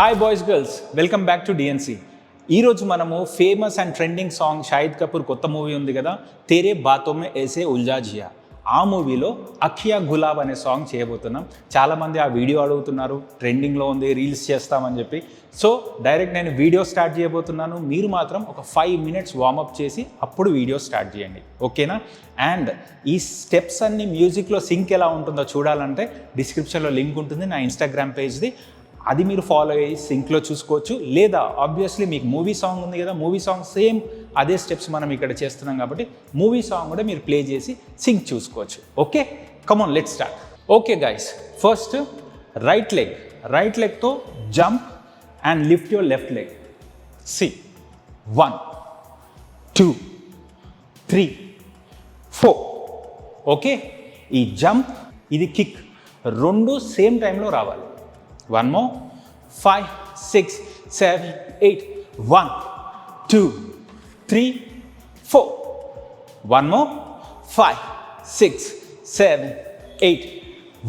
Hi boys girls, welcome back to DNC. ఈరోజు మనము famous and trending song Shahid Kapoor కొత్త movie ఉంది కదా, తేరే బాతో మే ఐసే ఉల్జా జియా. ఆ మూవీలో అఖియా గులాబ్ అనే సాంగ్ చేయబోతున్నాం. చాలామంది ఆ వీడియో అడుగుతున్నారు, ట్రెండింగ్లో ఉంది, రీల్స్ చేస్తామని చెప్పి. సో డైరెక్ట్ నేను వీడియో స్టార్ట్ చేయబోతున్నాను. మీరు మాత్రం ఒక 5 minutes వార్మప్ చేసి అప్పుడు వీడియో స్టార్ట్ చేయండి, ఓకేనా? అండ్ ఈ స్టెప్స్ అన్ని మ్యూజిక్లో సింక్ ఎలా ఉంటుందో చూడాలంటే డిస్క్రిప్షన్లో లింక్ ఉంటుంది నా ఇన్స్టాగ్రామ్ పేజ్ది. అది మీరు ఫాలో అయ్యి సింక్లో చూసుకోవచ్చు. లేదా ఆబ్వియస్లీ మీకు మూవీ సాంగ్ ఉంది కదా, మూవీ సాంగ్ సేమ్ అదే స్టెప్స్ మనం ఇక్కడ చేస్తున్నాం కాబట్టి మూవీ సాంగ్ కూడా మీరు ప్లే చేసి సింక్ చూసుకోవచ్చు. Okay, come on let's start. Okay guys, first right లెగ్తో jump and lift your left leg. See 1 2 3 4. Okay, ఈ జంప్ ఇది కిక్ రెండు సేమ్ టైంలో రావాలి. 1 more, 5 6 7 8. 1 2 3 4. 1 more, 5 6 7 8.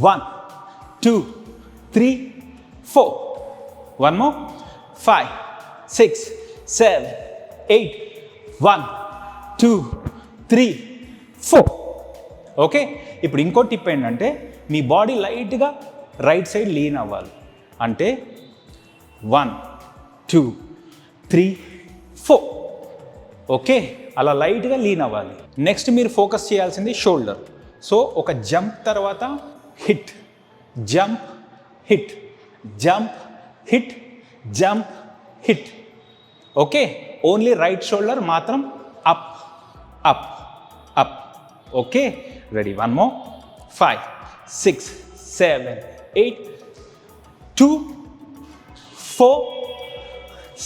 1 2 3 4. 1 more, 5 6 7 8. 1 2 3 4. ఓకే, ఇప్పుడు ఇంకో టిప్ ఏంటంటే మీ బాడీ లైట్గా రైట్ సైడ్ లీన్ అవ్వాలి. అంటే 1 2 3 4. ఓకే, అలా లైట్గా లీన్ అవ్వాలి. నెక్స్ట్ మీరు ఫోకస్ చేయాల్సింది షోల్డర్. సో ఒక జంప్ తర్వాత hit, jump hit, jump hit, jump hit. Okay, only right shoulder మాత్రం up up up. Okay, ready. 1 more, 5 6 7 8. 2 4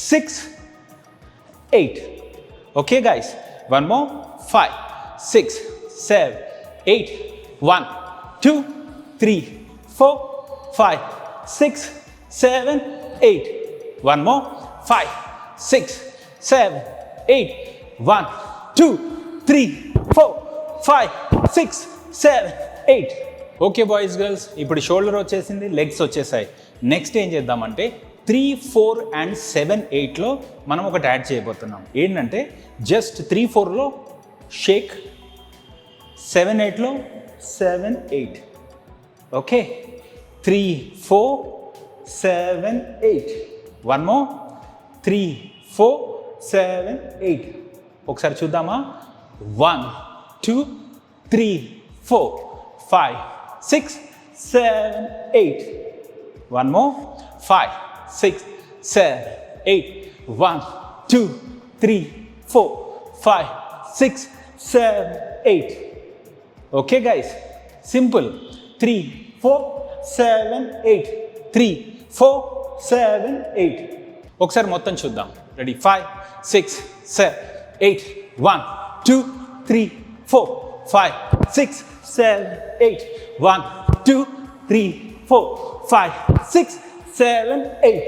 6 8. Okay guys, 1 more, 5 6 7 8. 1 2 3 4 5 6 7 8. 1 more, 5 6 7 8. 1 2 3 4 5 6 7 8. Okay boys girls, ఇప్పుడు shoulder వచ్చేసింది, legs వచ్చేసాయి. Next ఏం చేద్దామంటే 3 4 and 7 8లో మనం ఒకటి యాడ్ చేయబోతున్నాం. ఏంటంటే జస్ట్ 3 4లో షేక్, 7 8లో 7 8. ఓకే, 3 4 7 8. 1 more, 3 4 7 8. ఒకసారి చూద్దామా? 1 2 3 4 5 6 7 8. 1 more, 5 6 7 8. 1 2 3 4 5 6 7 8. Okay guys, simple. 3 4 7 8. 3 4 7 8. ఒకసారి మొత్తం చూద్దాం. రెడీ? 5 6 7 8. 1 2 3 4 5 6 7 8. 1 2 3 4 5 6 7 8.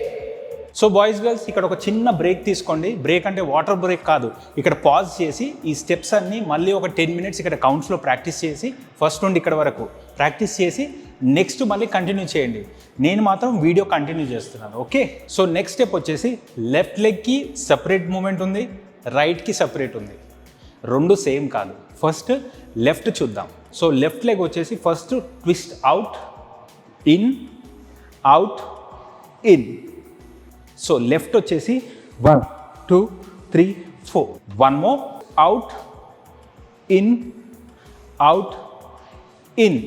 సో బాయ్స్ గర్ల్స్, ఇక్కడ ఒక చిన్న బ్రేక్ తీసుకోండి. బ్రేక్ అంటే వాటర్ బ్రేక్ కాదు, ఇక్కడ పాజ్ చేసి ఈ స్టెప్స్ అన్నీ మళ్ళీ ఒక 10 minutes ఇక్కడ కౌంట్స్లో ప్రాక్టీస్ చేసి ఫస్ట్ నుండి ఇక్కడ వరకు ప్రాక్టీస్ చేసి నెక్స్ట్ మళ్ళీ కంటిన్యూ చేయండి. నేను మాత్రం వీడియో కంటిన్యూ చేస్తున్నాను. ఓకే, సో నెక్స్ట్ స్టెప్ వచ్చేసి లెఫ్ట్ లెగ్కి సపరేట్ మూమెంట్ ఉంది, రైట్కి సపరేట్ ఉంది, రెండు సేమ్ కాదు. ఫస్ట్ లెఫ్ట్ చూద్దాం. సో లెఫ్ట్ లెగ్ వచ్చేసి first twist out in out in. So left వచ్చేసి 1 2 3 4. 1 more, out in out in.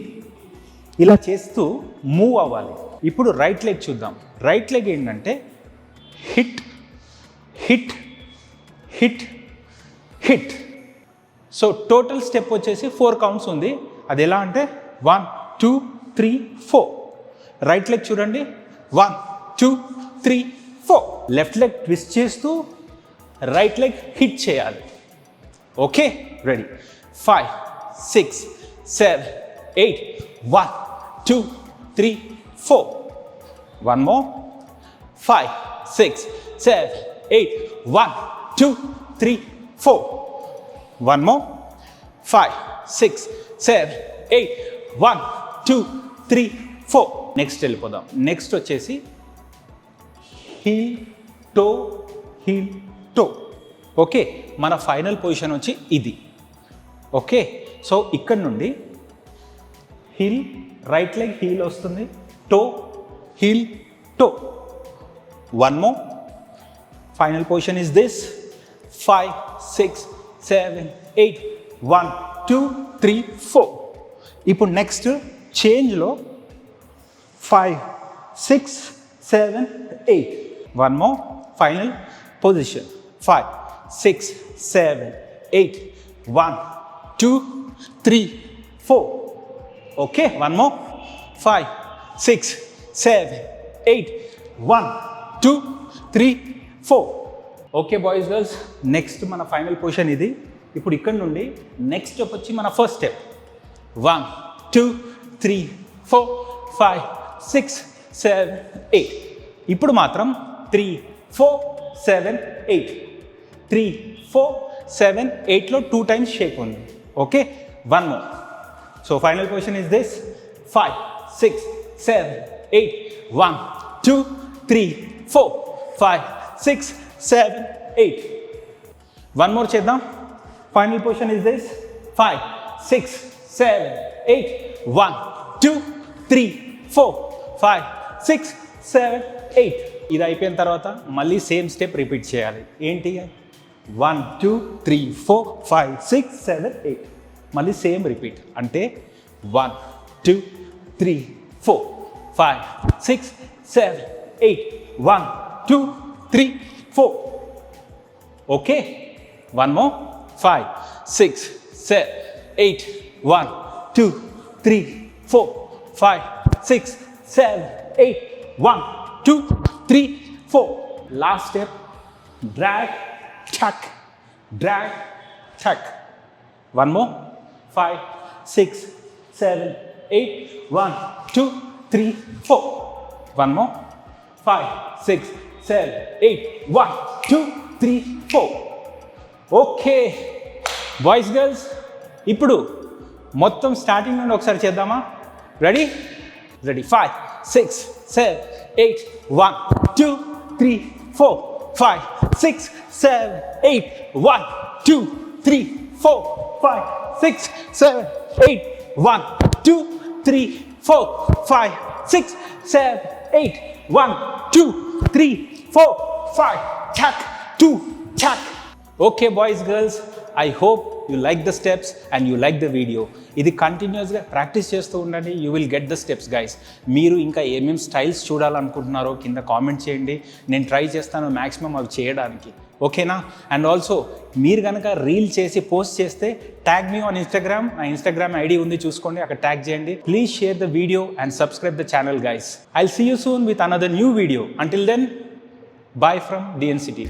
ఇలా చేస్తూ మూవ్ అవ్వాలి. ఇప్పుడు రైట్ లెగ్ చూద్దాం. రైట్ లెగ్ ఏంటంటే hit hit hit hit. So total step వచ్చేసి 4 counts ఉంది. అది ఎలా అంటే 1 2 3 4. రైట్ లెగ్ చూడండి, 1 2 3 4. లెఫ్ట్ లెగ్ ట్విస్ట్ చేస్తూ రైట్ లెగ్ హిట్ చేయాలి. Okay, ready? 5 6 7 8. 1 2 3 4. 1 more, 5 6 7 8. 1 2 3 4. 1 more, 5 6 7 8. 1 2 3 4. Next వెళ్ళిపోదాం. నెక్స్ట్ వచ్చేసి heel toe heel toe. Okay, మన ఫైనల్ పొజిషన్ వచ్చి ఇది. ఓకే, సో ఇక్కడ నుండి హీల్, రైట్ లెగ్ హీల్ వస్తుంది, toe heel toe. One more. Final position is this. 5 6 7 8 1 2 3 4. ఇప్పుడు నెక్స్ట్ చేంజ్లో 5 6 7 8. One more. Final position 5 6 7 8 1 2 3 4. Okay, one more. 5 6 7 8 1 2 3 4. Okay boys girls, next మన final position ఇది. ఇప్పుడు ఇక్కడ నుండి నెక్స్ట్ స్టెప్ వచ్చి మన ఫస్ట్ స్టెప్. 1 2 3 4 5 6 7 8. ఇప్పుడు మాత్రం 3 4 7 8. 3 4 7 8లో 2 times షేక్ ఉంది. Okay, one more. So final position is this. 5 6 7 8 1 2 3 4 5 6 7 8. One more చేద్దాం. Final position is this. 5 6 7 8 1 2 3 4 5 6 7 8. ఇది అయిపోయిన తర్వాత మళ్ళీ సేమ్ స్టెప్ రిపీట్ చేయాలి. ఏంటి? 1 2 3 4 5 6 7 8. మళ్ళీ సేమ్ రిపీట్. అంటే 1 2 3 4 5 6 7 8 1 2 3 4. Okay, one more. 5 6 7 8 1 2 3 4 5 6 7 8 1 2 3 4. Last step. Drag టక్, డ్రాగ్ టక్. One more. 5 6 7 8 1 2 3 4. One more. 5 6 7 8 1 2 3 4. Okay boys girls, ఇప్పుడు మొత్తం స్టార్టింగ్ నుండి ఒకసారి చేద్దామా? Ready? Ready. 5 6 7 8 1 2 3 4 5 6 7 8 1 2 3 4 5 6 7 8 1 2 3 4 5 6 7 8 1 2 3 4 5 chuck 2 chuck. Okay boys girls, I hope you like the steps and you like the video. ఇది కంటిన్యూస్గా practice చేస్తూ ఉండండి. You will get the steps guys. మీరు ఇంకా ఏమేమి స్టైల్స్ చూడాలనుకుంటున్నారో కింద కామెంట్ చేయండి. నేను ట్రై చేస్తాను మ్యాక్సిమం అవి చేయడానికి. ఓకేనా? అండ్ ఆల్సో మీరు కనుక రీల్ చేసి పోస్ట్ చేస్తే ట్యాగ్ మీ ఆన్ ఇన్స్టాగ్రామ్. నా ఇన్స్టాగ్రామ్ ఐడి ఉంది, చూసుకోండి, అక్కడ ట్యాగ్ చేయండి. Please share the video and subscribe the channel guys. I'll see you soon with another new video. Until then, bye from DNCT.